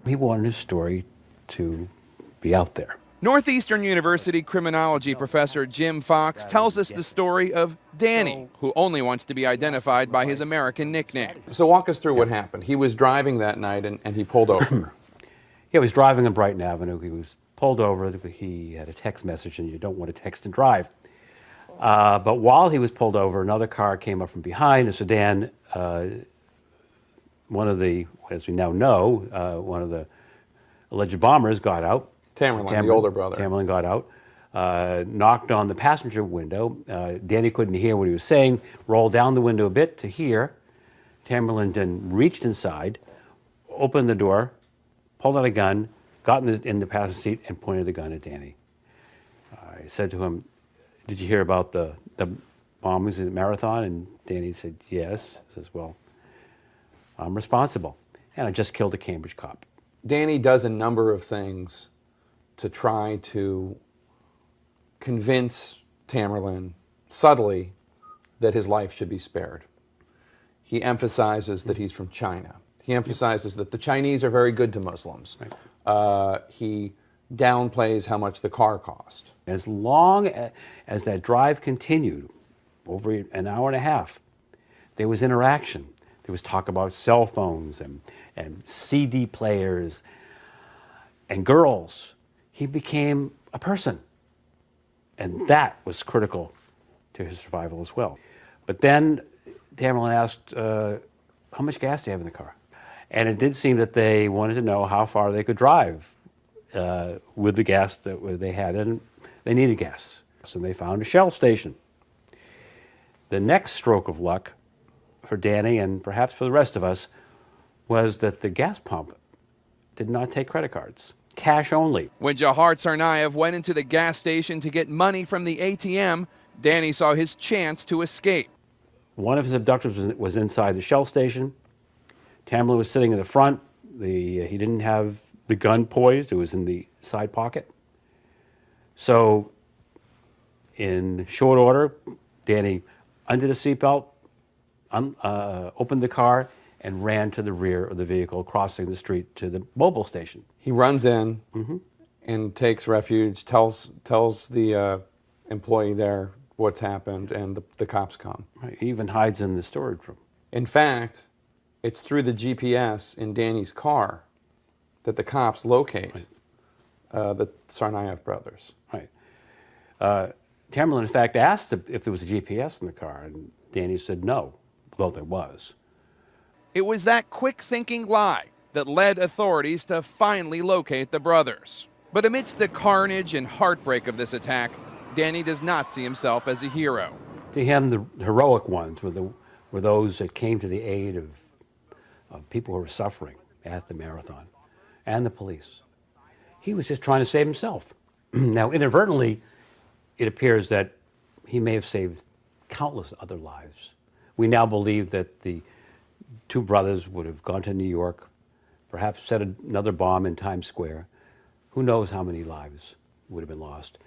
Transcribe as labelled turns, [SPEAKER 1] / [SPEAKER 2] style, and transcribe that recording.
[SPEAKER 1] He wanted his story to be out there.
[SPEAKER 2] Northeastern University criminology professor Jim Fox tells us the story of Danny, who only wants to be identified by his American nickname.
[SPEAKER 3] So walk us through what happened. He was driving that night and he pulled over.
[SPEAKER 1] He was driving on Brighton Avenue. He was pulled over. He had a text message, and you don't want to text and drive. But while he was pulled over, another car came up from behind, a sedan. One of the, as we now know, one of the alleged bombers got out.
[SPEAKER 3] Tamerlan, the older brother.
[SPEAKER 1] Tamerlan got out, knocked on the passenger window. Danny couldn't hear what he was saying, rolled down the window a bit to hear. Tamerlan then reached inside, opened the door, pulled out a gun, got in the passenger seat, and pointed the gun at Danny. I said to him, "Did you hear about the bombings at the Marathon?" And Danny said, "Yes." I says, "Well, I'm responsible, and I just killed a Cambridge cop."
[SPEAKER 3] Danny does a number of things to try to convince Tamerlan subtly that his life should be spared. He emphasizes that he's from China. He emphasizes that the Chinese are very good to Muslims.
[SPEAKER 1] Right.
[SPEAKER 3] He downplays how much the car cost.
[SPEAKER 1] As long as that drive continued, over an hour and a half, there was interaction. There was talk about cell phones and CD players and girls. He became a person. And that was critical to his survival as well. But then Tamerlan asked, how much gas do you have in the car? And it did seem that they wanted to know how far they could drive with the gas that they had, and they needed gas. So they found a Shell station. The next stroke of luck for Danny, and perhaps for the rest of us, was that the gas pump did not take credit cards. Cash only.
[SPEAKER 2] When Jahar Tsarnaev went into the gas station to get money from the ATM, Danny saw his chance to escape.
[SPEAKER 1] One of his abductors was inside the Shell station. Tamerlan was sitting in the front. He didn't have the gun poised. It was in the side pocket. So in short order, Danny undid a seatbelt, opened the car, and ran to the rear of the vehicle, crossing the street to the mobile station.
[SPEAKER 3] He runs in and takes refuge, tells the employee there what's happened, and the cops come.
[SPEAKER 1] Right. He even hides in the storage room.
[SPEAKER 3] In fact, it's through the GPS in Danny's car that the cops locate the Tsarnaev brothers.
[SPEAKER 1] Right. Tamerlan, in fact, asked if there was a GPS in the car, and Danny said no, though there was.
[SPEAKER 2] It was that quick-thinking lie that led authorities to finally locate the brothers. But amidst the carnage and heartbreak of this attack, Danny does not see himself as a hero.
[SPEAKER 1] To him, the heroic ones were those that came to the aid of people who were suffering at the marathon, and the police. He was just trying to save himself. Now, inadvertently, it appears that he may have saved countless other lives. We now believe that the two brothers would have gone to New York, perhaps set another bomb in Times Square. Who knows how many lives would have been lost.